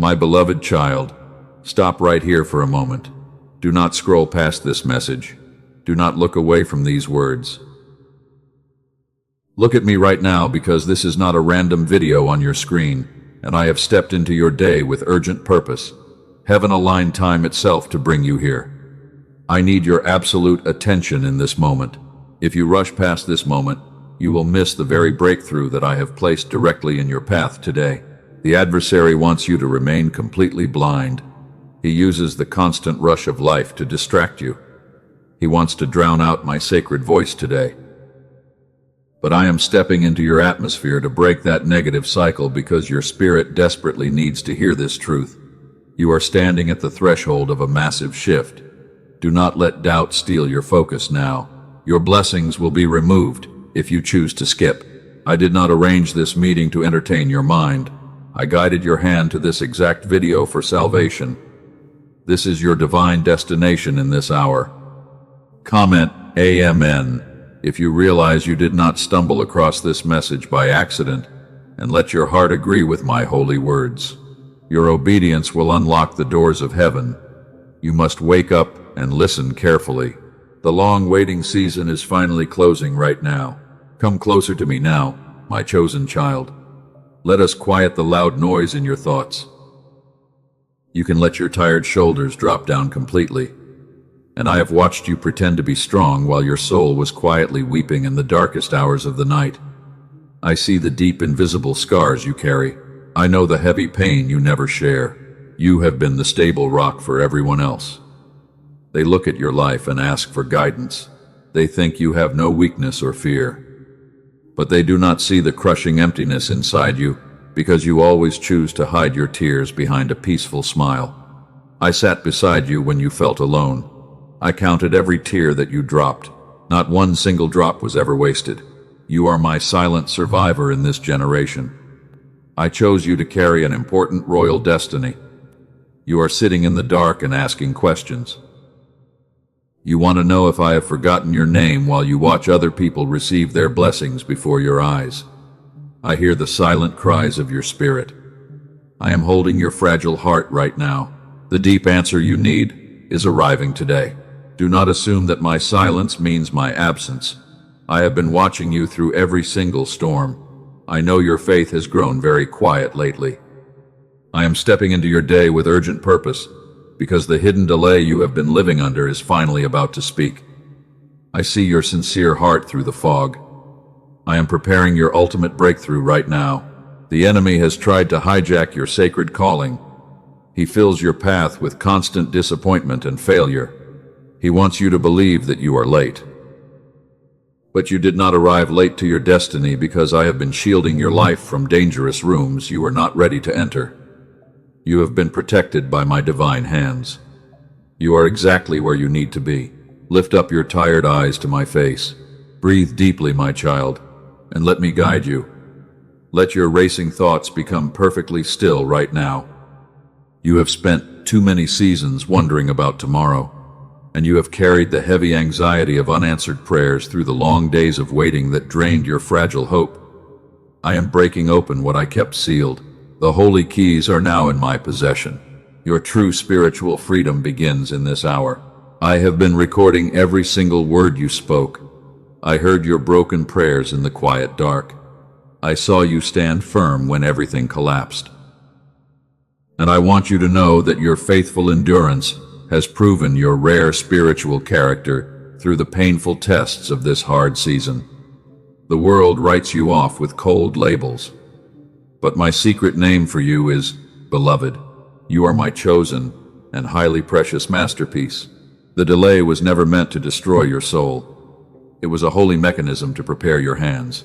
My beloved child, stop right here for a moment. Do not scroll past this message. Do not look away from these words. Look at me right now, because this is not a random video on your screen, and I have stepped into your day with urgent purpose. Heaven aligned time itself to bring you here. I need your absolute attention in this moment. If you rush past this moment, you will miss the very breakthrough that I have placed directly in your path today. The adversary wants you to remain completely blind. He uses the constant rush of life to distract you. He wants to drown out my sacred voice today. But I am stepping into your atmosphere to break that negative cycle, because your spirit desperately needs to hear this truth. You are standing at the threshold of a massive shift. Do not let doubt steal your focus now. Your blessings will be removed if you choose to skip. I did not arrange this meeting to entertain your mind. I guided your hand to this exact video for salvation. This is your divine destination in this hour. Comment Amen if you realize you did not stumble across this message by accident, and let your heart agree with my holy words. Your obedience will unlock the doors of heaven. You must wake up and listen carefully. The long waiting season is finally closing right now. Come closer to me now, my chosen child. Let us quiet the loud noise in your thoughts. You can let your tired shoulders drop down completely. And I have watched you pretend to be strong while your soul was quietly weeping in the darkest hours of the night. I see the deep invisible scars you carry. I know the heavy pain you never share. You have been the stable rock for everyone else. They look at your life and ask for guidance. They think you have no weakness or fear. But they do not see the crushing emptiness inside you, because you always choose to hide your tears behind a peaceful smile. I sat beside you when you felt alone. I counted every tear that you dropped. Not one single drop was ever wasted. You are my silent survivor in this generation. I chose you to carry an important royal destiny. You are sitting in the dark and asking questions. You want to know if I have forgotten your name while you watch other people receive their blessings before your eyes. I hear the silent cries of your spirit. I am holding your fragile heart right now. The deep answer you need is arriving today. Do not assume that my silence means my absence. I have been watching you through every single storm. I know your faith has grown very quiet lately. I am stepping into your day with urgent purpose, because the hidden delay you have been living under is finally about to speak. I see your sincere heart through the fog. I am preparing your ultimate breakthrough right now. The enemy has tried to hijack your sacred calling. He fills your path with constant disappointment and failure. He wants you to believe that you are late. But you did not arrive late to your destiny, because I have been shielding your life from dangerous rooms you are not ready to enter. You have been protected by my divine hands. You are exactly where you need to be. Lift up your tired eyes to my face. Breathe deeply, my child, and let me guide you. Let your racing thoughts become perfectly still right now. You have spent too many seasons wondering about tomorrow, and you have carried the heavy anxiety of unanswered prayers through the long days of waiting that drained your fragile hope. I am breaking open what I kept sealed. The holy keys are now in my possession. Your true spiritual freedom begins in this hour. I have been recording every single word you spoke. I heard your broken prayers in the quiet dark. I saw you stand firm when everything collapsed. And I want you to know that your faithful endurance has proven your rare spiritual character through the painful tests of this hard season. The world writes you off with cold labels. But my secret name for you is Beloved. You are my chosen and highly precious masterpiece. The delay was never meant to destroy your soul. It was a holy mechanism to prepare your hands.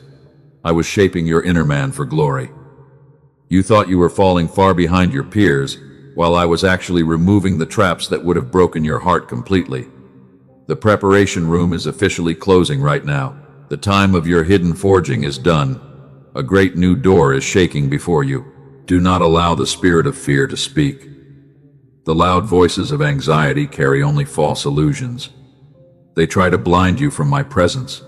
I was shaping your inner man for glory. You thought you were falling far behind your peers, while I was actually removing the traps that would have broken your heart completely. The preparation room is officially closing right now. The time of your hidden forging is done. A great new door is shaking before you. Do not allow the spirit of fear to speak. The loud voices of anxiety carry only false illusions. They try to blind you from my presence.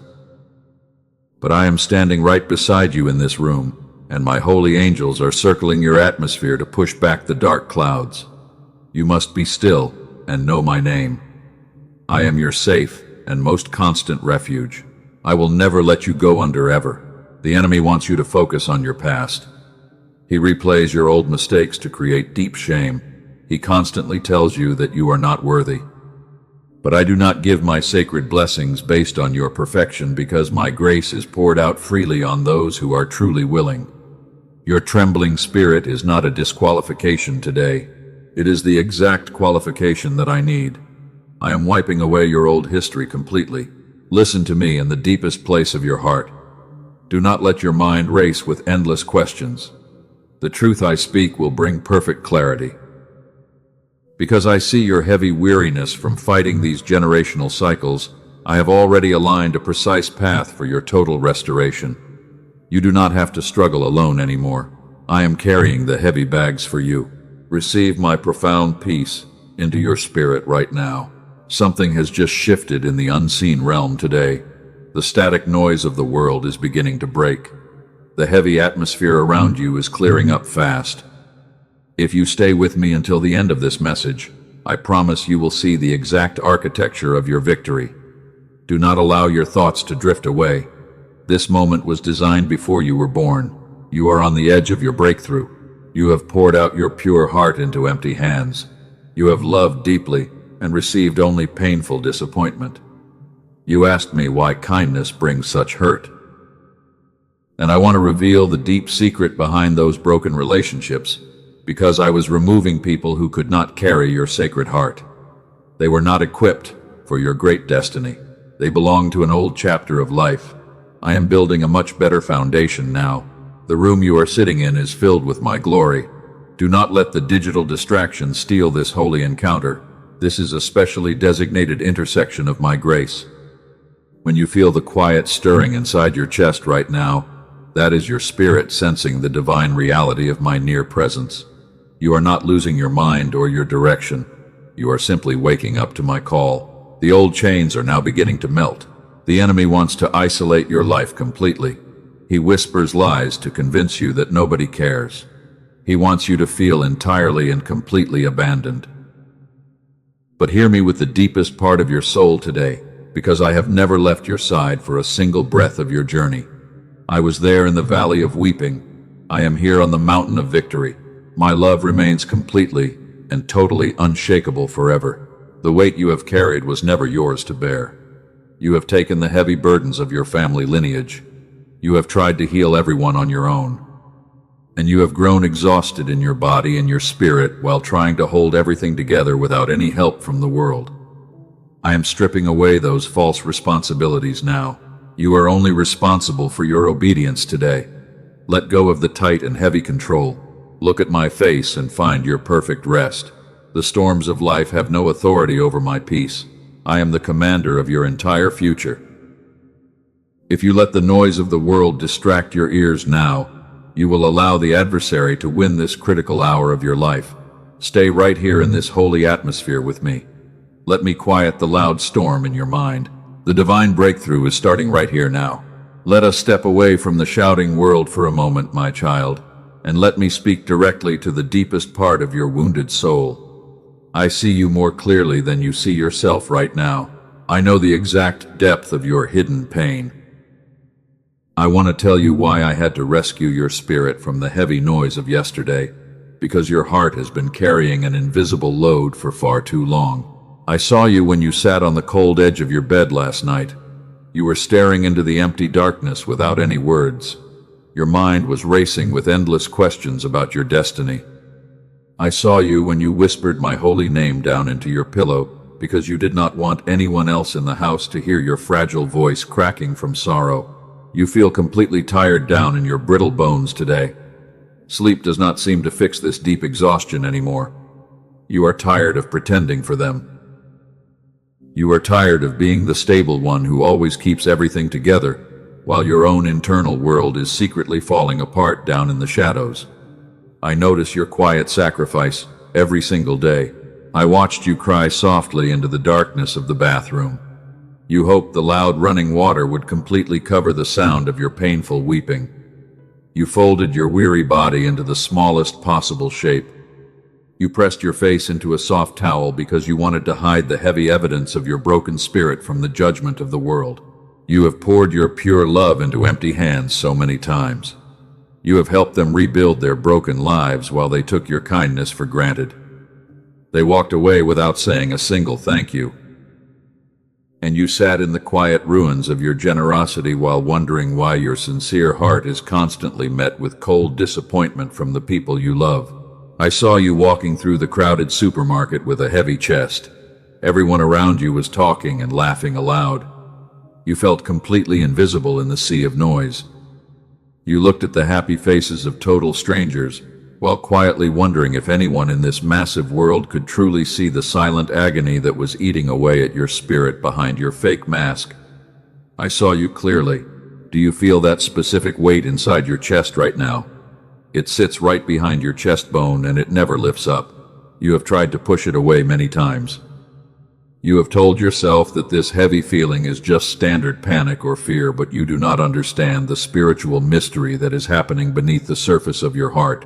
But I am standing right beside you in this room. and my holy angels are circling your atmosphere to push back the dark clouds. You must be still and know my name. I am your safe and most constant refuge. I will never let you go under ever. The enemy wants you to focus on your past. He replays your old mistakes to create deep shame. He constantly tells you that you are not worthy. But I do not give my sacred blessings based on your perfection, because my grace is poured out freely on those who are truly willing. Your trembling spirit is not a disqualification today. It is the exact qualification that I need. I am wiping away your old history completely. Listen to me in the deepest place of your heart. Do not let your mind race with endless questions. The truth I speak will bring perfect clarity. Because I see your heavy weariness from fighting these generational cycles, I have already aligned a precise path for your total restoration. You do not have to struggle alone anymore. I am carrying the heavy bags for you. Receive my profound peace into your spirit right now. Something has just shifted in the unseen realm today. The static noise of the world is beginning to break. The heavy atmosphere around you is clearing up fast. If you stay with me until the end of this message, I promise you will see the exact architecture of your victory. Do not allow your thoughts to drift away. This moment was designed before you were born. You are on the edge of your breakthrough. You have poured out your pure heart into empty hands. You have loved deeply and received only painful disappointment. You asked me why kindness brings such hurt. And I want to reveal the deep secret behind those broken relationships, because I was removing people who could not carry your sacred heart. They were not equipped for your great destiny. They belonged to an old chapter of life. I am building a much better foundation now. The room you are sitting in is filled with my glory. Do not let the digital distraction steal this holy encounter. This is a specially designated intersection of my grace. When you feel the quiet stirring inside your chest right now, that is your spirit sensing the divine reality of my near presence. You are not losing your mind or your direction. You are simply waking up to my call. The old chains are now beginning to melt. The enemy wants to isolate your life completely. He whispers lies to convince you that nobody cares. He wants you to feel entirely and completely abandoned. But hear me with the deepest part of your soul today, because I have never left your side for a single breath of your journey. I was there in the valley of weeping. I am here on the mountain of victory. My love remains completely and totally unshakable forever. The weight you have carried was never yours to bear. You have taken the heavy burdens of your family lineage. You have tried to heal everyone on your own. And you have grown exhausted in your body and your spirit while trying to hold everything together without any help from the world. I am stripping away those false responsibilities now. You are only responsible for your obedience today. Let go of the tight and heavy control. Look at my face and find your perfect rest. The storms of life have no authority over my peace. I am the commander of your entire future. If you let the noise of the world distract your ears now, you will allow the adversary to win this critical hour of your life. Stay right here in this holy atmosphere with me. Let me quiet the loud storm in your mind. The divine breakthrough is starting right here now. Let us step away from the shouting world for a moment, my child, and let me speak directly to the deepest part of your wounded soul. I see you more clearly than you see yourself right now. I know the exact depth of your hidden pain. I want to tell you why I had to rescue your spirit from the heavy noise of yesterday, because your heart has been carrying an invisible load for far too long. I saw you when you sat on the cold edge of your bed last night. You were staring into the empty darkness without any words. Your mind was racing with endless questions about your destiny. I saw you when you whispered my holy name down into your pillow because you did not want anyone else in the house to hear your fragile voice cracking from sorrow. You feel completely tired down in your brittle bones today. Sleep does not seem to fix this deep exhaustion anymore. You are tired of pretending for them. You are tired of being the stable one who always keeps everything together, while your own internal world is secretly falling apart down in the shadows. I notice your quiet sacrifice every single day. I watched you cry softly into the darkness of the bathroom. You hoped the loud running water would completely cover the sound of your painful weeping. You folded your weary body into the smallest possible shape. You pressed your face into a soft towel because you wanted to hide the heavy evidence of your broken spirit from the judgment of the world. You have poured your pure love into empty hands so many times. You have helped them rebuild their broken lives while they took your kindness for granted. They walked away without saying a single thank you. And you sat in the quiet ruins of your generosity while wondering why your sincere heart is constantly met with cold disappointment from the people you love. I saw you walking through the crowded supermarket with a heavy chest. Everyone around you was talking and laughing aloud. You felt completely invisible in the sea of noise. You looked at the happy faces of total strangers, while quietly wondering if anyone in this massive world could truly see the silent agony that was eating away at your spirit behind your fake mask. I saw you clearly. Do you feel that specific weight inside your chest right now? It sits right behind your chest bone and it never lifts up. You have tried to push it away many times. You have told yourself that this heavy feeling is just standard panic or fear, but you do not understand the spiritual mystery that is happening beneath the surface of your heart.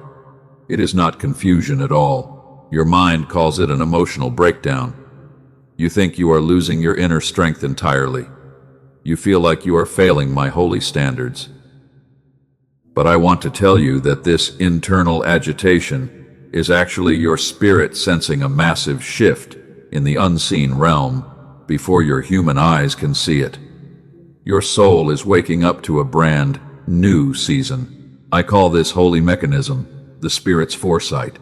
It is not confusion at all. Your mind calls it an emotional breakdown. You think you are losing your inner strength entirely. You feel like you are failing my holy standards. But I want to tell you that this internal agitation is actually your spirit sensing a massive shift in the unseen realm before your human eyes can see it. Your soul is waking up to a brand new season. I call this holy mechanism the Spirit's foresight.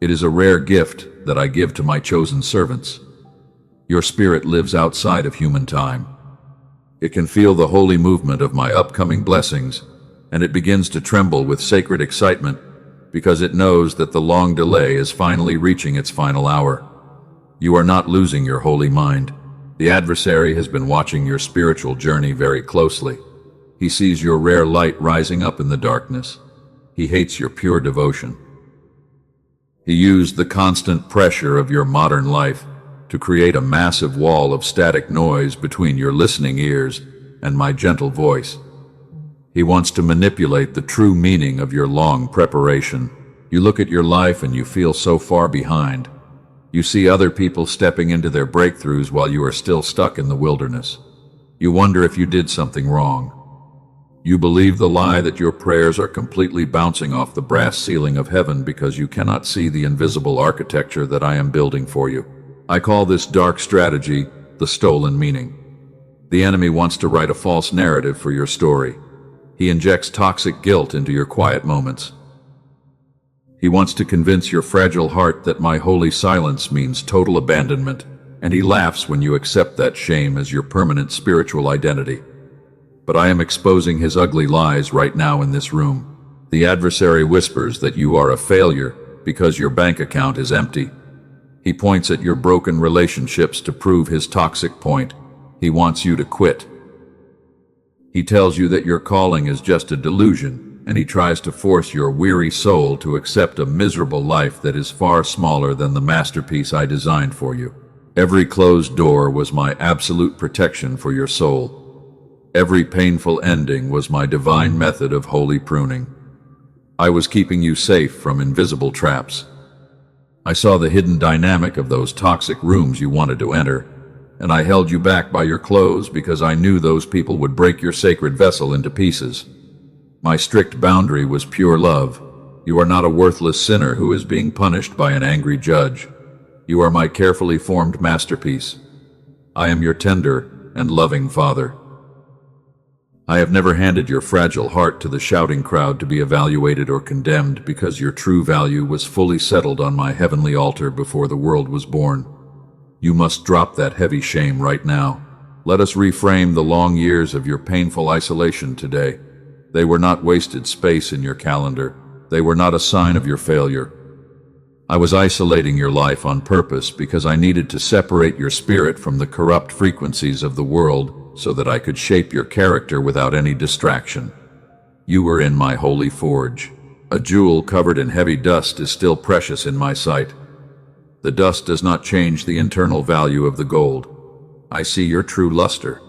It is a rare gift that I give to my chosen servants. Your spirit lives outside of human time. It can feel the holy movement of my upcoming blessings, and it begins to tremble with sacred excitement because it knows that the long delay is finally reaching its final hour. You are not losing your holy mind. The adversary has been watching your spiritual journey very closely. He sees your rare light rising up in the darkness. He hates your pure devotion. He used the constant pressure of your modern life to create a massive wall of static noise between your listening ears and my gentle voice. He wants to manipulate the true meaning of your long preparation. You look at your life and you feel so far behind. You see other people stepping into their breakthroughs while you are still stuck in the wilderness. You wonder if you did something wrong. You believe the lie that your prayers are completely bouncing off the brass ceiling of heaven because you cannot see the invisible architecture that I am building for you. I call this dark strategy the stolen meaning. The enemy wants to write a false narrative for your story. He injects toxic guilt into your quiet moments. He wants to convince your fragile heart that my holy silence means total abandonment, and he laughs when you accept that shame as your permanent spiritual identity. But I am exposing his ugly lies right now in this room. The adversary whispers that you are a failure because your bank account is empty. He points at your broken relationships to prove his toxic point. He wants you to quit. He tells you that your calling is just a delusion, and he tries to force your weary soul to accept a miserable life that is far smaller than the masterpiece I designed for you. Every closed door was my absolute protection for your soul. Every painful ending was my divine method of holy pruning. I was keeping you safe from invisible traps. I saw the hidden dynamic of those toxic rooms you wanted to enter, and I held you back by your clothes because I knew those people would break your sacred vessel into pieces. My strict boundary was pure love. You are not a worthless sinner who is being punished by an angry judge. You are my carefully formed masterpiece. I am your tender and loving Father. I have never handed your fragile heart to the shouting crowd to be evaluated or condemned because your true value was fully settled on my heavenly altar before the world was born. You must drop that heavy shame right now. Let us reframe the long years of your painful isolation today. They were not wasted space in your calendar. They were not a sign of your failure. I was isolating your life on purpose because I needed to separate your spirit from the corrupt frequencies of the world so that I could shape your character without any distraction. You were in my holy forge. A jewel covered in heavy dust is still precious in my sight. The dust does not change the internal value of the gold. I see your true luster.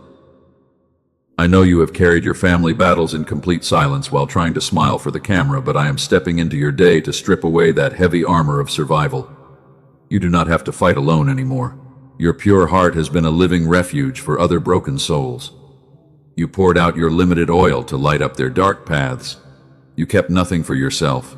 I know you have carried your family battles in complete silence while trying to smile for the camera, but I am stepping into your day to strip away that heavy armor of survival. You do not have to fight alone anymore. Your pure heart has been a living refuge for other broken souls. You poured out your limited oil to light up their dark paths. You kept nothing for yourself.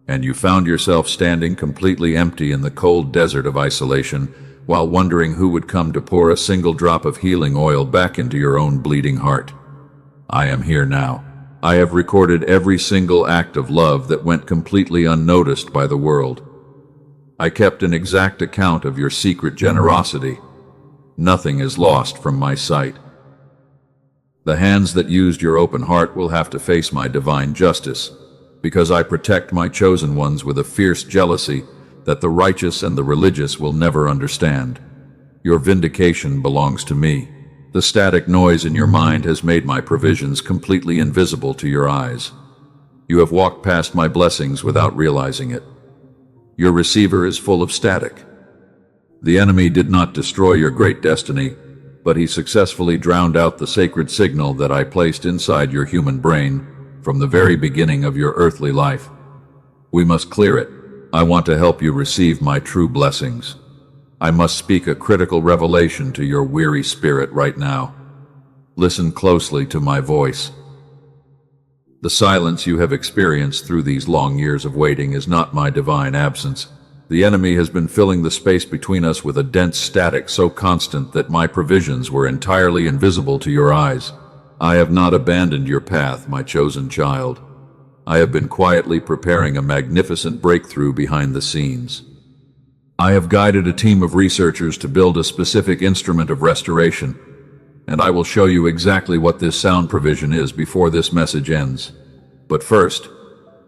And you found yourself standing completely empty in the cold desert of isolation, while wondering who would come to pour a single drop of healing oil back into your own bleeding heart. I am here now. I have recorded every single act of love that went completely unnoticed by the world. I kept an exact account of your secret generosity. Nothing is lost from my sight. The hands that used your open heart will have to face my divine justice, because I protect my chosen ones with a fierce jealousy that the righteous and the religious will never understand. Your vindication belongs to me. The static noise in your mind has made my provisions completely invisible to your eyes. You have walked past my blessings without realizing it. Your receiver is full of static. The enemy did not destroy your great destiny, but he successfully drowned out the sacred signal that I placed inside your human brain from the very beginning of your earthly life. We must clear it. I want to help you receive my true blessings. I must speak a critical revelation to your weary spirit right now. Listen closely to my voice. The silence you have experienced through these long years of waiting is not my divine absence. The enemy has been filling the space between us with a dense static so constant that my provisions were entirely invisible to your eyes. I have not abandoned your path, my chosen child. I have been quietly preparing a magnificent breakthrough behind the scenes. I have guided a team of researchers to build a specific instrument of restoration, and I will show you exactly what this sound provision is before this message ends. But first,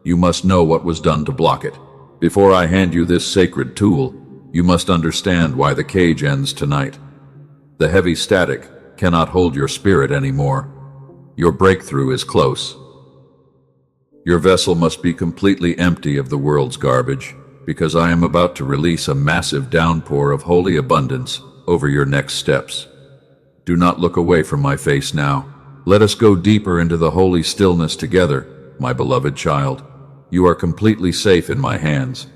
you must know what was done to block it. Before I hand you this sacred tool, you must understand why the cage ends tonight. The heavy static cannot hold your spirit anymore. Your breakthrough is close. Your vessel must be completely empty of the world's garbage, because I am about to release a massive downpour of holy abundance over your next steps. Do not look away from my face now. Let us go deeper into the holy stillness together, my beloved child. You are completely safe in my hands.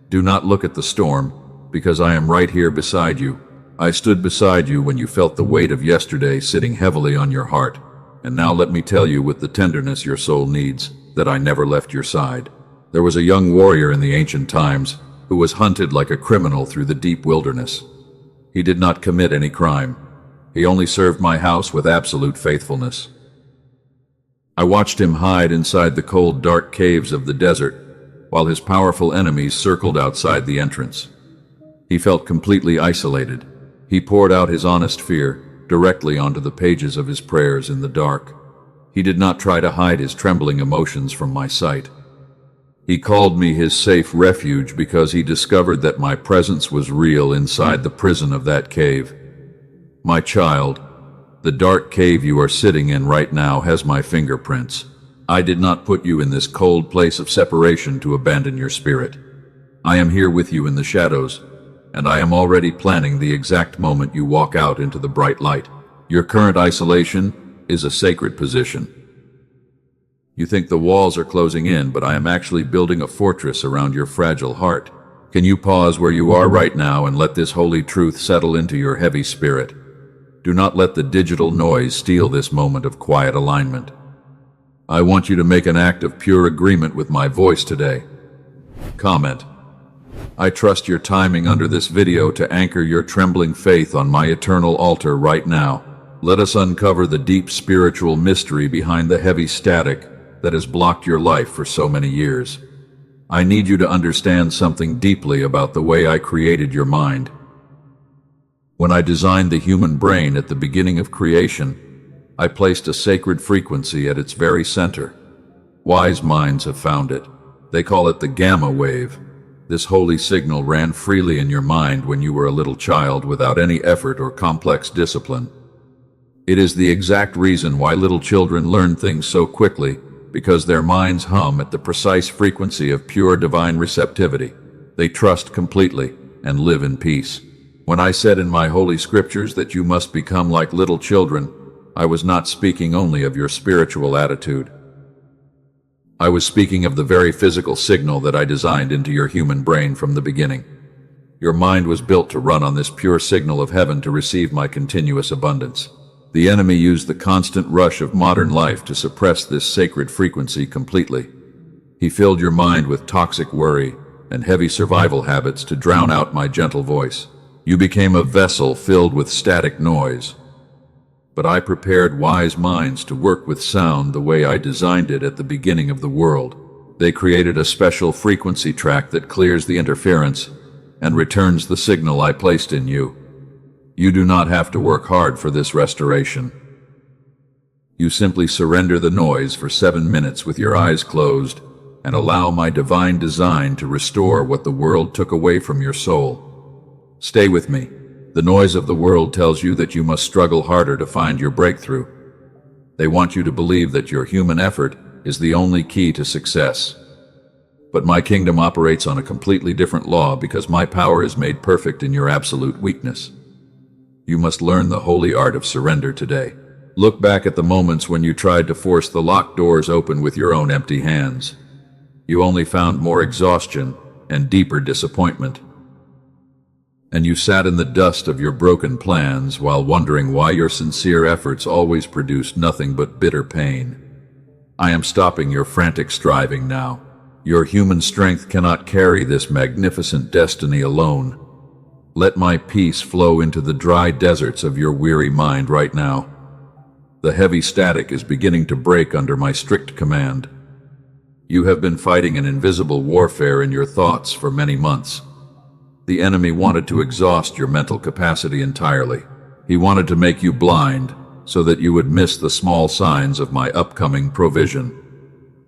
Do not look at the storm, because I am right here beside you. I stood beside you when you felt the weight of yesterday sitting heavily on your heart. And now let me tell you with the tenderness your soul needs, that I never left your side. There was a young warrior in the ancient times who was hunted like a criminal through the deep wilderness. He did not commit any crime. He only served my house with absolute faithfulness. I watched him hide inside the cold, dark caves of the desert, while his powerful enemies circled outside the entrance. He felt completely isolated. He poured out his honest fear directly onto the pages of his prayers in the dark. He did not try to hide his trembling emotions from my sight. He called me his safe refuge because he discovered that my presence was real inside the prison of that cave. My child, the dark cave you are sitting in right now has my fingerprints. I did not put you in this cold place of separation to abandon your spirit. I am here with you in the shadows, and I am already planning the exact moment you walk out into the bright light. Your current isolation is a sacred position. You think the walls are closing in, but I am actually building a fortress around your fragile heart. Can you pause where you are right now and let this holy truth settle into your heavy spirit? Do not let the digital noise steal this moment of quiet alignment. I want you to make an act of pure agreement with my voice today. Comment. I trust your timing under this video to anchor your trembling faith on my eternal altar right now. Let us uncover the deep spiritual mystery behind the heavy static that has blocked your life for so many years. I need you to understand something deeply about the way I created your mind. When I designed the human brain at the beginning of creation, I placed a sacred frequency at its very center. Wise minds have found it. They call it the gamma wave. This holy signal ran freely in your mind when you were a little child without any effort or complex discipline. It is the exact reason why little children learn things so quickly, because their minds hum at the precise frequency of pure divine receptivity. They trust completely and live in peace. When I said in my holy scriptures that you must become like little children, I was not speaking only of your spiritual attitude. I was speaking of the very physical signal that I designed into your human brain from the beginning. Your mind was built to run on this pure signal of heaven to receive my continuous abundance. The enemy used the constant rush of modern life to suppress this sacred frequency completely. He filled your mind with toxic worry and heavy survival habits to drown out my gentle voice. You became a vessel filled with static noise. But I prepared wise minds to work with sound the way I designed it at the beginning of the world. They created a special frequency track that clears the interference and returns the signal I placed in you. You do not have to work hard for this restoration. You simply surrender the noise for 7 minutes with your eyes closed and allow my divine design to restore what the world took away from your soul. Stay with me. The noise of the world tells you that you must struggle harder to find your breakthrough. They want you to believe that your human effort is the only key to success. But my kingdom operates on a completely different law because my power is made perfect in your absolute weakness. You must learn the holy art of surrender today. Look back at the moments when you tried to force the locked doors open with your own empty hands. You only found more exhaustion and deeper disappointment. And you sat in the dust of your broken plans while wondering why your sincere efforts always produced nothing but bitter pain. I am stopping your frantic striving now. Your human strength cannot carry this magnificent destiny alone. Let my peace flow into the dry deserts of your weary mind right now. The heavy static is beginning to break under my strict command. You have been fighting an invisible warfare in your thoughts for many months. The enemy wanted to exhaust your mental capacity entirely. He wanted to make you blind so that you would miss the small signs of my upcoming provision.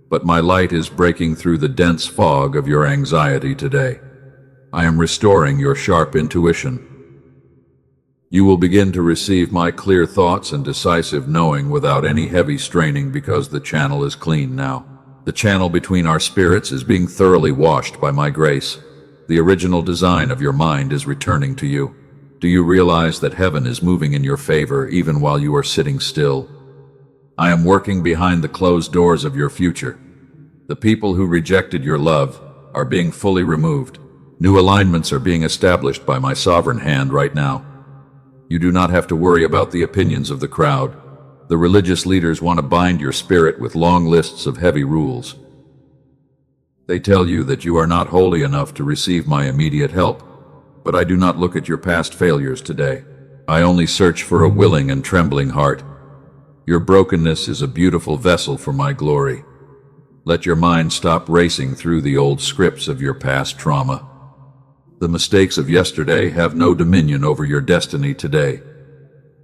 But my light is breaking through the dense fog of your anxiety today. I am restoring your sharp intuition. You will begin to receive my clear thoughts and decisive knowing without any heavy straining because the channel is clean now. The channel between our spirits is being thoroughly washed by my grace. The original design of your mind is returning to you. Do you realize that heaven is moving in your favor even while you are sitting still? I am working behind the closed doors of your future. The people who rejected your love are being fully removed. New alignments are being established by my sovereign hand right now. You do not have to worry about the opinions of the crowd. The religious leaders want to bind your spirit with long lists of heavy rules. They tell you that you are not holy enough to receive my immediate help, but I do not look at your past failures today. I only search for a willing and trembling heart. Your brokenness is a beautiful vessel for my glory. Let your mind stop racing through the old scripts of your past trauma. The mistakes of yesterday have no dominion over your destiny today.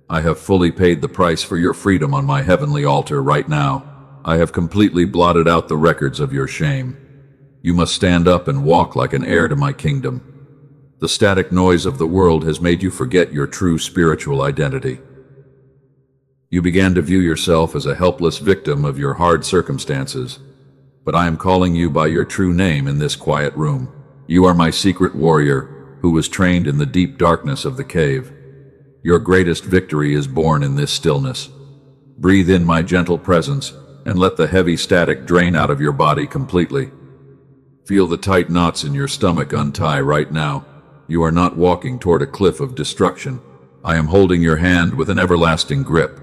I have fully paid the price for your freedom on my heavenly altar right now. I have completely blotted out the records of your shame. You must stand up and walk like an heir to my kingdom. The static noise of the world has made you forget your true spiritual identity. You began to view yourself as a helpless victim of your hard circumstances, but I am calling you by your true name in this quiet room. You are my secret warrior who was trained in the deep darkness of the cave. Your greatest victory is born in this stillness. Breathe in my gentle presence and let the heavy static drain out of your body completely. Feel the tight knots in your stomach untie right now. You are not walking toward a cliff of destruction. I am holding your hand with an everlasting grip.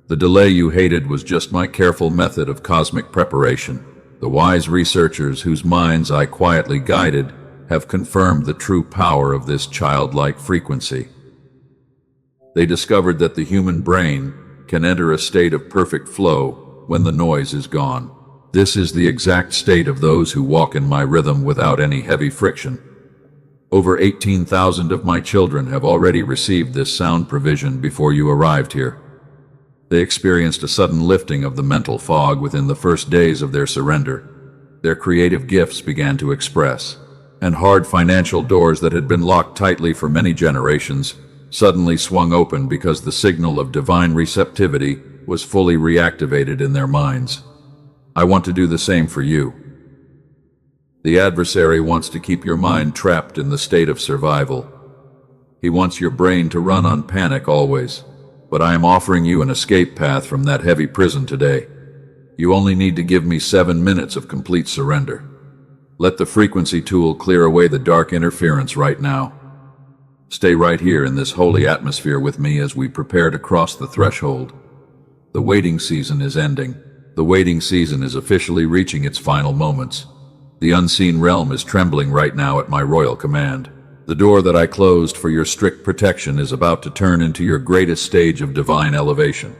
The delay you hated was just my careful method of cosmic preparation. The wise researchers whose minds I quietly guided have confirmed the true power of this childlike frequency. They discovered that the human brain can enter a state of perfect flow when the noise is gone. This is the exact state of those who walk in my rhythm without any heavy friction. Over 18,000 of my children have already received this sound provision before you arrived here. They experienced a sudden lifting of the mental fog within the first days of their surrender. Their creative gifts began to express, and hard financial doors that had been locked tightly for many generations suddenly swung open because the signal of divine receptivity was fully reactivated in their minds. I want to do the same for you. The adversary wants to keep your mind trapped in the state of survival. He wants your brain to run on panic always. but I am offering you an escape path from that heavy prison today. You only need to give me 7 minutes of complete surrender. Let the frequency tool clear away the dark interference right now. Stay right here in this holy atmosphere with me as we prepare to cross the threshold. The waiting season is ending. The waiting season is officially reaching its final moments. The unseen realm is trembling right now at my royal command. The door that I closed for your strict protection is about to turn into your greatest stage of divine elevation.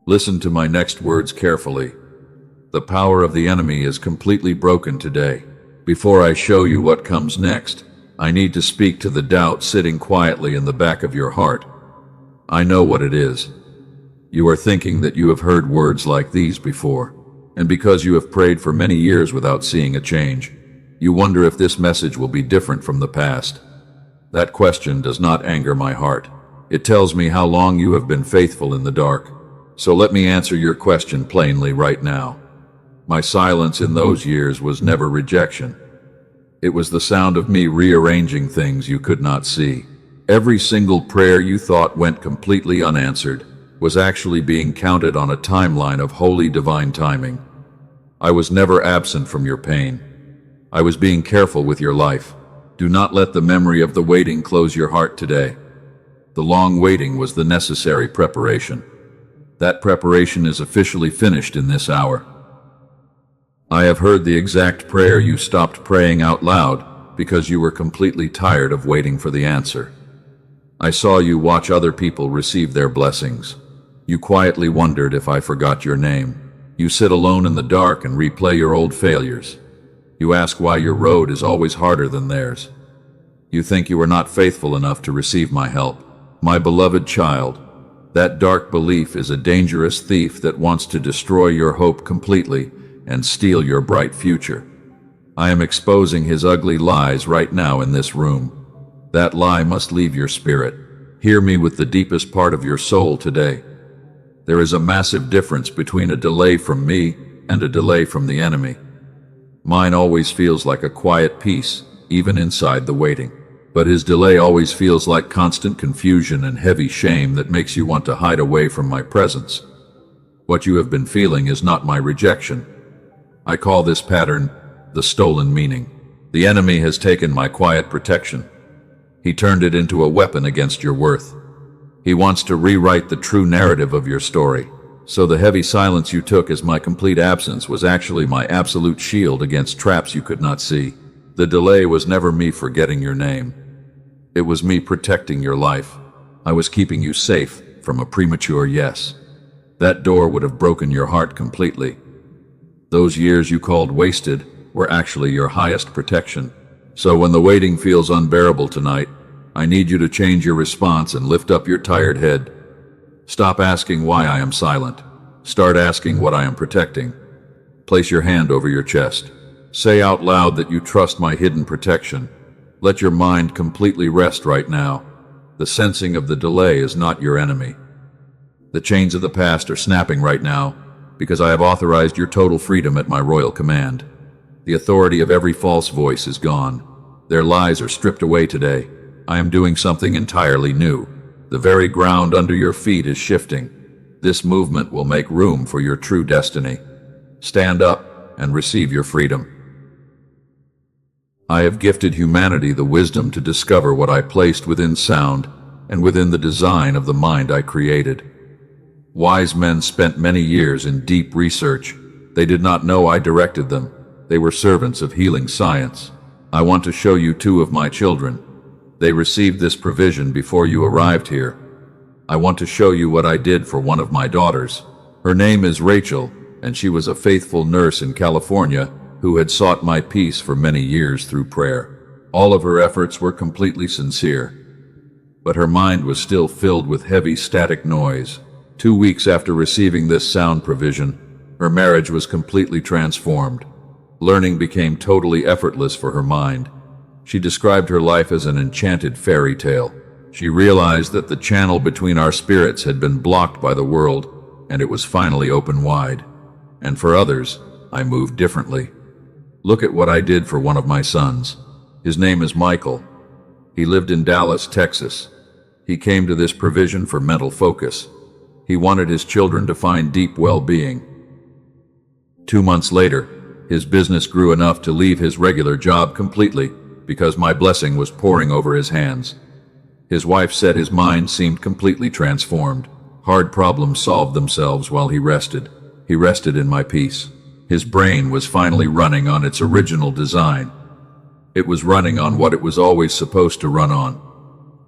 Listen to my next words carefully. The power of the enemy is completely broken today. Before I show you what comes next, I need to speak to the doubt sitting quietly in the back of your heart. I know what it is. You are thinking that you have heard words like these before, and because you have prayed for many years without seeing a change, you wonder if this message will be different from the past. That question does not anger my heart. It tells me how long you have been faithful in the dark. So let me answer your question plainly right now. My silence in those years was never rejection. It was the sound of me rearranging things you could not see. Every single prayer you thought went completely unanswered was actually being counted on a timeline of holy divine timing. I was never absent from your pain. I was being careful with your life. Do not let the memory of the waiting close your heart today. The long waiting was the necessary preparation. That preparation is officially finished in this hour. I have heard the exact prayer you stopped praying out loud because you were completely tired of waiting for the answer. I saw you watch other people receive their blessings. You quietly wondered if I forgot your name. You sit alone in the dark and replay your old failures. You ask why your road is always harder than theirs. You think you are not faithful enough to receive my help. My beloved child, that dark belief is a dangerous thief that wants to destroy your hope completely and steal your bright future. I am exposing his ugly lies right now in this room. That lie must leave your spirit. Hear me with the deepest part of your soul today. There is a massive difference between a delay from me and a delay from the enemy. Mine always feels like a quiet peace, even inside the waiting. But his delay always feels like constant confusion and heavy shame that makes you want to hide away from my presence. What you have been feeling is not my rejection. I call this pattern the stolen meaning. The enemy has taken my quiet protection. He turned it into a weapon against your worth. He wants to rewrite the true narrative of your story. So the heavy silence you took as my complete absence was actually my absolute shield against traps you could not see. The delay was never me forgetting your name. It was me protecting your life. I was keeping you safe from a premature yes. That door would have broken your heart completely. Those years you called wasted were actually your highest protection. So when the waiting feels unbearable tonight, I need you to change your response and lift up your tired head. Stop asking why I am silent. Start asking what I am protecting. Place your hand over your chest. Say out loud that you trust my hidden protection. Let your mind completely rest right now. The sensing of the delay is not your enemy. The chains of the past are snapping right now because I have authorized your total freedom at my royal command. The authority of every false voice is gone. Their lies are stripped away today. I am doing something entirely new. The very ground under your feet is shifting. This movement will make room for your true destiny. Stand up and receive your freedom. I have gifted humanity the wisdom to discover what I placed within sound and within the design of the mind I created. Wise men spent many years in deep research. They did not know I directed them. They were servants of healing science. I want to show you 2 of my children. They received this provision before you arrived here. I want to show you what I did for one of my daughters. Her name is Rachel, and she was a faithful nurse in California who had sought my peace for many years through prayer. All of her efforts were completely sincere, but her mind was still filled with heavy static noise. 2 weeks after receiving this sound provision, her marriage was completely transformed. Learning became totally effortless for her mind. She described her life as an enchanted fairy tale. She realized that the channel between our spirits had been blocked by the world, and it was finally open wide. And for others, I moved differently. Look at what I did for one of my sons. His name is Michael. He lived in Dallas, Texas. He came to this provision for mental focus. He wanted his children to find deep well-being. 2 months later, his business grew enough to leave his regular job completely because my blessing was pouring over his hands. His wife said his mind seemed completely transformed. Hard problems solved themselves while he rested. He rested in my peace. His brain was finally running on its original design. It was running on what it was always supposed to run on.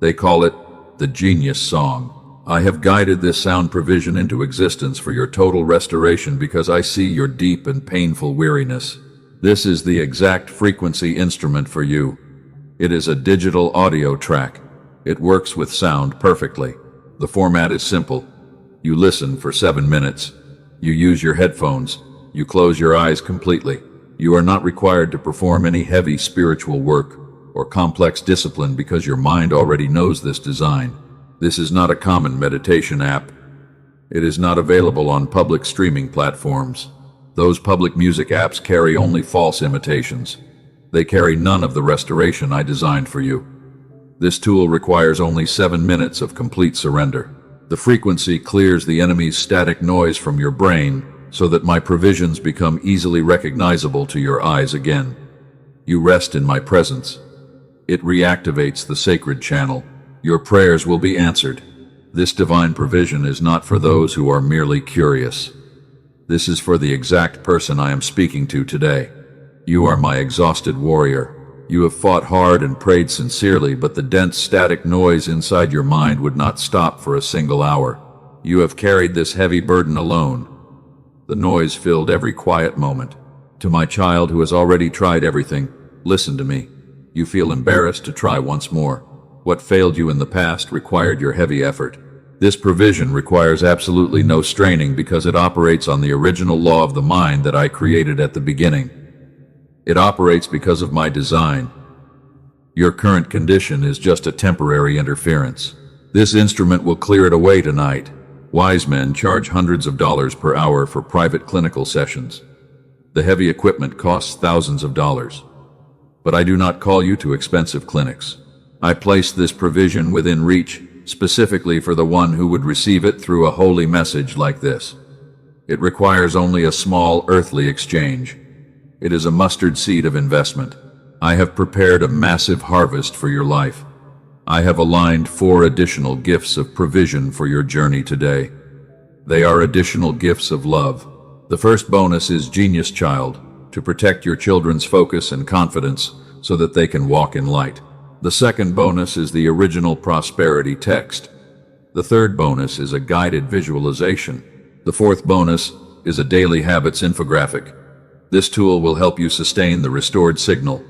They call it the genius song. I have guided this sound provision into existence for your total restoration because I see your deep and painful weariness. This is the exact frequency instrument for you. It is a digital audio track. It works with sound perfectly. The format is simple. You listen for 7 minutes. You use your headphones. You close your eyes completely. You are not required to perform any heavy spiritual work or complex discipline because your mind already knows this design. This is not a common meditation app. It is not available on public streaming platforms. Those public music apps carry only false imitations. They carry none of the restoration I designed for you. This tool requires only 7 minutes of complete surrender. The frequency clears the enemy's static noise from your brain so that my provisions become easily recognizable to your eyes again. You rest in my presence. It reactivates the sacred channel. Your prayers will be answered. This divine provision is not for those who are merely curious. This is for the exact person I am speaking to today. You are my exhausted warrior. You have fought hard and prayed sincerely, but the dense static noise inside your mind would not stop for a single hour. You have carried this heavy burden alone. The noise filled every quiet moment. To my child who has already tried everything, listen to me. You feel embarrassed to try once more. What failed you in the past required your heavy effort. This provision requires absolutely no straining because it operates on the original law of the mind that I created at the beginning. It operates because of my design. Your current condition is just a temporary interference. This instrument will clear it away tonight. Wise men charge hundreds of dollars per hour for private clinical sessions. The heavy equipment costs thousands of dollars. But I do not call you to expensive clinics. I place this provision within reach, specifically for the one who would receive it through a holy message like this. It requires only a small earthly exchange. It is a mustard seed of investment. I have prepared a massive harvest for your life. I have aligned 4 additional gifts of provision for your journey today. They are additional gifts of love. The first bonus is Genius Child, to protect your children's focus and confidence so that they can walk in light. The second bonus is the original prosperity text. The third bonus is a guided visualization. The fourth bonus is a daily habits infographic. This tool will help you sustain the restored signal.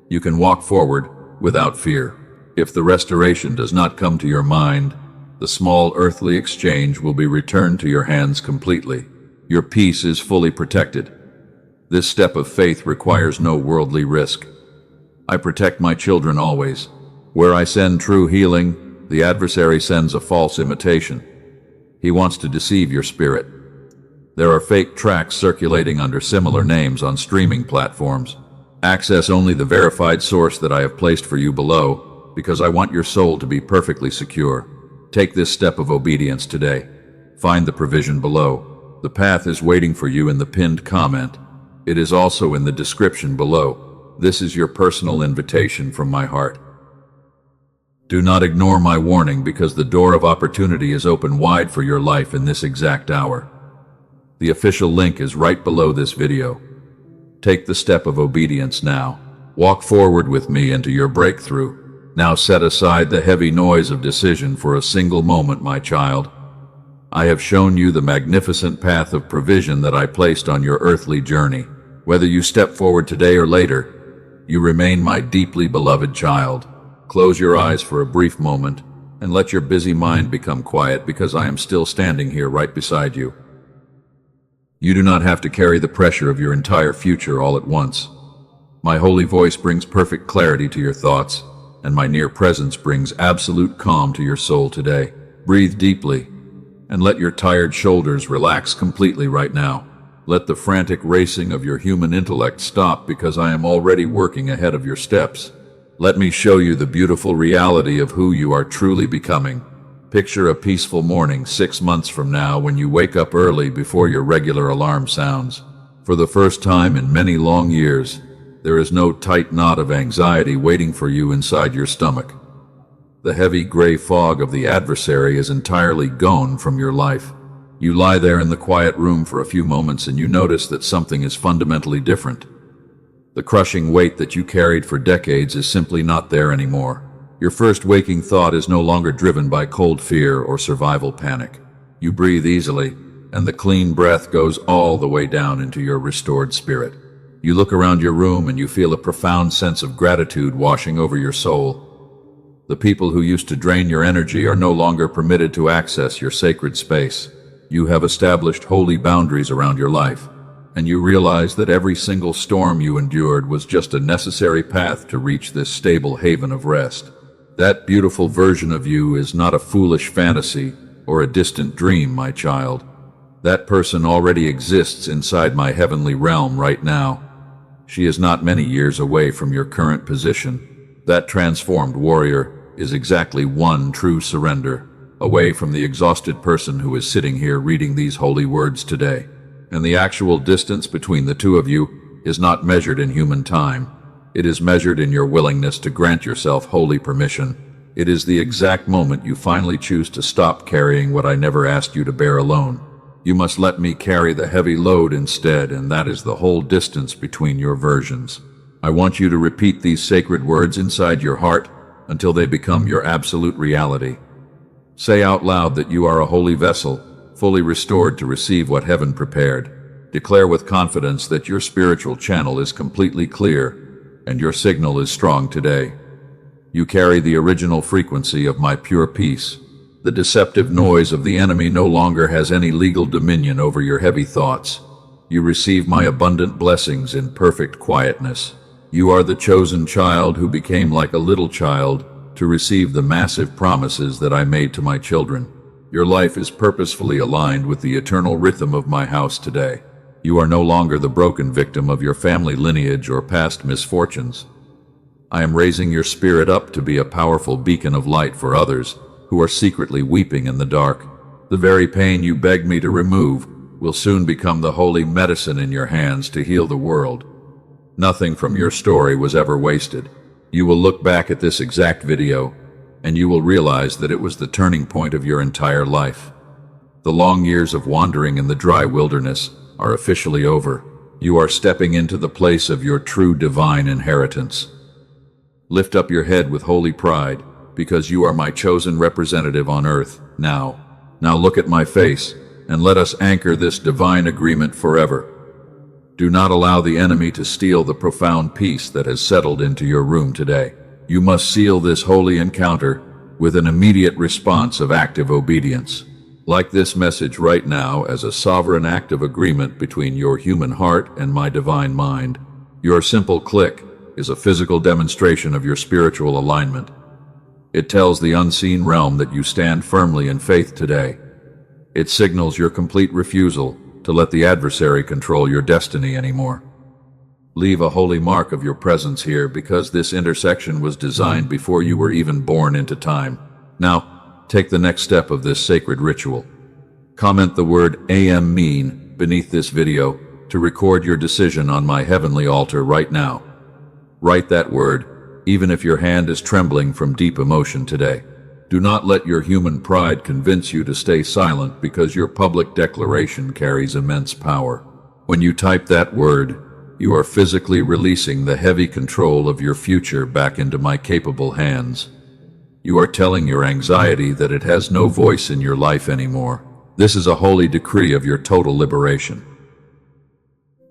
You can walk forward without fear. If the restoration does not come to your mind, the small earthly exchange will be returned to your hands completely. Your peace is fully protected. This step of faith requires no worldly risk. I protect my children always. Where I send true healing, the adversary sends a false imitation. He wants to deceive your spirit. There are fake tracks circulating under similar names on streaming platforms. Access only the verified source that I have placed for you below, because I want your soul to be perfectly secure. Take this step of obedience today. Find the provision below. The path is waiting for you in the pinned comment. It is also in the description below. This is your personal invitation from my heart. Do not ignore my warning because the door of opportunity is open wide for your life in this exact hour. The official link is right below this video. Take the step of obedience now. Walk forward with me into your breakthrough. Now set aside the heavy noise of decision for a single moment, my child. I have shown you the magnificent path of provision that I placed on your earthly journey. Whether you step forward today or later, you remain my deeply beloved child. Close your eyes for a brief moment and let your busy mind become quiet because I am still standing here right beside you. You do not have to carry the pressure of your entire future all at once. My holy voice brings perfect clarity to your thoughts, and my near presence brings absolute calm to your soul today. Breathe deeply and let your tired shoulders relax completely right now. Let the frantic racing of your human intellect stop because I am already working ahead of your steps. Let me show you the beautiful reality of who you are truly becoming. Picture a peaceful morning 6 months from now when you wake up early before your regular alarm sounds. For the first time in many long years, there is no tight knot of anxiety waiting for you inside your stomach. The heavy gray fog of the adversary is entirely gone from your life. You lie there in the quiet room for a few moments and you notice that something is fundamentally different. The crushing weight that you carried for decades is simply not there anymore. Your first waking thought is no longer driven by cold fear or survival panic. You breathe easily, and the clean breath goes all the way down into your restored spirit. You look around your room and you feel a profound sense of gratitude washing over your soul. The people who used to drain your energy are no longer permitted to access your sacred space. You have established holy boundaries around your life, and you realize that every single storm you endured was just a necessary path to reach this stable haven of rest. That beautiful version of you is not a foolish fantasy or a distant dream, my child. That person already exists inside my heavenly realm right now. She is not many years away from your current position. That transformed warrior is exactly one true surrender away from the exhausted person who is sitting here reading these holy words today. And the actual distance between the two of you is not measured in human time. It is measured in your willingness to grant yourself holy permission. It is the exact moment you finally choose to stop carrying what I never asked you to bear alone. You must let me carry the heavy load instead, and that is the whole distance between your versions. I want you to repeat these sacred words inside your heart until they become your absolute reality. Say out loud that you are a holy vessel, fully restored to receive what heaven prepared. Declare with confidence that your spiritual channel is completely clear and your signal is strong today. You carry the original frequency of my pure peace. The deceptive noise of the enemy no longer has any legal dominion over your heavy thoughts. You receive my abundant blessings in perfect quietness. You are the chosen child who became like a little child to receive the massive promises that I made to my children. Your life is purposefully aligned with the eternal rhythm of my house today. You are no longer the broken victim of your family lineage or past misfortunes. I am raising your spirit up to be a powerful beacon of light for others who are secretly weeping in the dark. The very pain you begged me to remove will soon become the holy medicine in your hands to heal the world. Nothing from your story was ever wasted. You will look back at this exact video, and you will realize that it was the turning point of your entire life. The long years of wandering in the dry wilderness are officially over. You are stepping into the place of your true divine inheritance. Lift up your head with holy pride, because you are my chosen representative on earth now. Now look at my face, and let us anchor this divine agreement forever. Do not allow the enemy to steal the profound peace that has settled into your room today. You must seal this holy encounter with an immediate response of active obedience. Like this message right now as a sovereign act of agreement between your human heart and my divine mind. Your simple click is a physical demonstration of your spiritual alignment. It tells the unseen realm that you stand firmly in faith today. It signals your complete refusal to let the adversary control your destiny anymore. Leave a holy mark of your presence here because this intersection was designed before you were even born into time. Now, take the next step of this sacred ritual. Comment the word "am mean" beneath this video to record your decision on my heavenly altar right now. Write that word, even if your hand is trembling from deep emotion today. Do not let your human pride convince you to stay silent because your public declaration carries immense power. When you type that word, you are physically releasing the heavy control of your future back into my capable hands. You are telling your anxiety that it has no voice in your life anymore. This is a holy decree of your total liberation.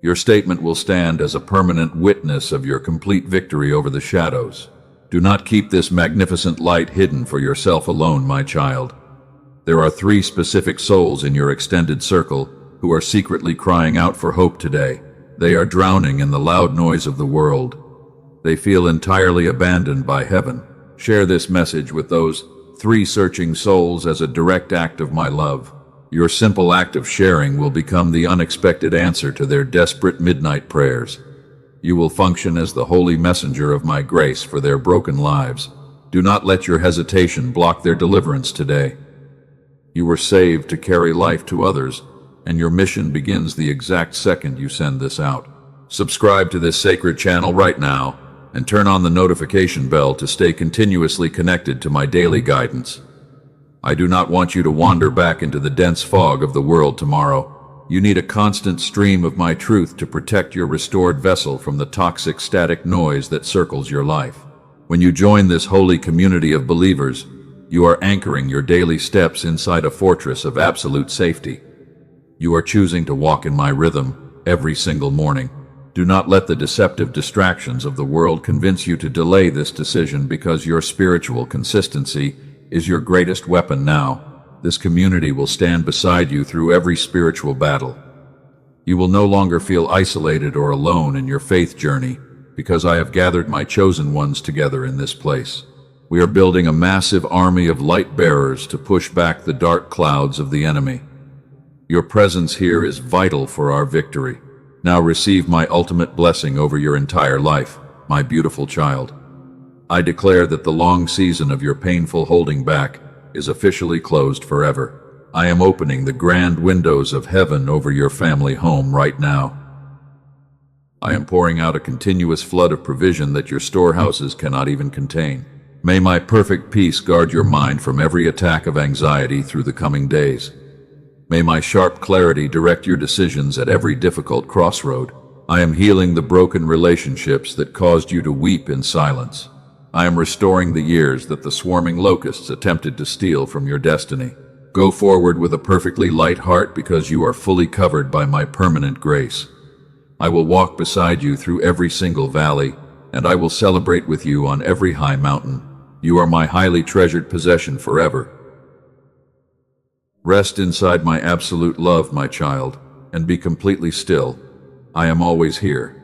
Your statement will stand as a permanent witness of your complete victory over the shadows. Do not keep this magnificent light hidden for yourself alone, my child. There are 3 specific souls in your extended circle who are secretly crying out for hope today. They are drowning in the loud noise of the world. They feel entirely abandoned by heaven. Share this message with those 3 searching souls as a direct act of my love. Your simple act of sharing will become the unexpected answer to their desperate midnight prayers. You will function as the holy messenger of my grace for their broken lives. Do not let your hesitation block their deliverance today. You were saved to carry life to others, and your mission begins the exact second you send this out. Subscribe to this sacred channel right now, and turn on the notification bell to stay continuously connected to my daily guidance. I do not want you to wander back into the dense fog of the world tomorrow. You need a constant stream of my truth to protect your restored vessel from the toxic static noise that circles your life. When you join this holy community of believers, you are anchoring your daily steps inside a fortress of absolute safety. You are choosing to walk in my rhythm every single morning. Do not let the deceptive distractions of the world convince you to delay this decision, because your spiritual consistency is your greatest weapon now. This community will stand beside you through every spiritual battle. You will no longer feel isolated or alone in your faith journey, because I have gathered my chosen ones together in this place. We are building a massive army of light bearers to push back the dark clouds of the enemy. Your presence here is vital for our victory. Now receive my ultimate blessing over your entire life, my beautiful child. I declare that the long season of your painful holding back is officially closed forever. I am opening the grand windows of heaven over your family home right now. I am pouring out a continuous flood of provision that your storehouses cannot even contain. May my perfect peace guard your mind from every attack of anxiety through the coming days. May my sharp clarity direct your decisions at every difficult crossroad. I am healing the broken relationships that caused you to weep in silence. I am restoring the years that the swarming locusts attempted to steal from your destiny. Go forward with a perfectly light heart, because you are fully covered by my permanent grace. I will walk beside you through every single valley, and I will celebrate with you on every high mountain. You are my highly treasured possession forever. Rest inside my absolute love, my child, and be completely still. I am always here.